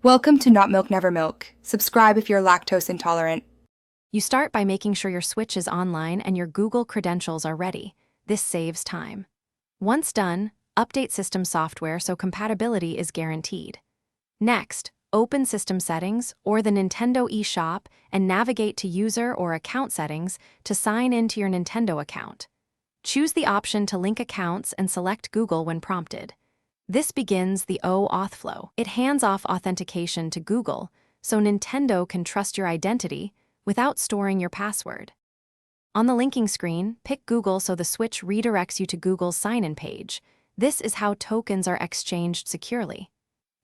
Welcome to Not Milk Never Milk. Subscribe if you're lactose intolerant. You start by making sure your Switch is online and your Google credentials are ready. This saves time. Once done, update system software so compatibility is guaranteed. Next, open System Settings or the Nintendo eShop and navigate to User or Account Settings to sign into your Nintendo account. Choose the option to link accounts and select Google when prompted. This begins the OAuth flow. It hands off authentication to Google, so Nintendo can trust your identity without storing your password. On the linking screen, pick Google so the Switch redirects you to Google's sign-in page. This is how tokens are exchanged securely.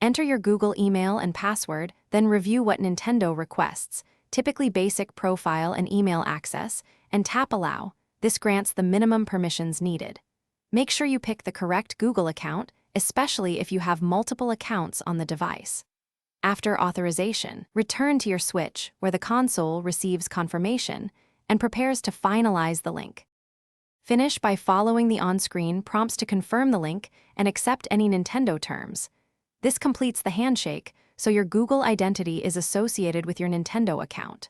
Enter your Google email and password, then review what Nintendo requests, typically basic profile and email access, and tap Allow. This grants the minimum permissions needed. Make sure you pick the correct Google account, especially if you have multiple accounts on the device. After authorization, return to your Switch, where the console receives confirmation and prepares to finalize the link. Finish by following the on-screen prompts to confirm the link and accept any Nintendo terms. This completes the handshake, so your Google identity is associated with your Nintendo account.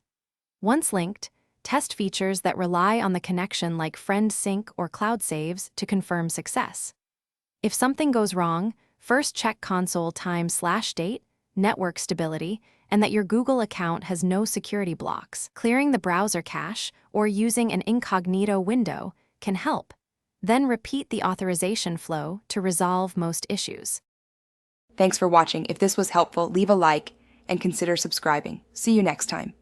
Once linked, test features that rely on the connection like Friend Sync or Cloud Saves to confirm success. If something goes wrong, first check console time/date, network stability, and that your Google account has no security blocks. Clearing the browser cache or using an incognito window can help. Then repeat the authorization flow to resolve most issues. Thanks for watching. If this was helpful, leave a like and consider subscribing. See you next time.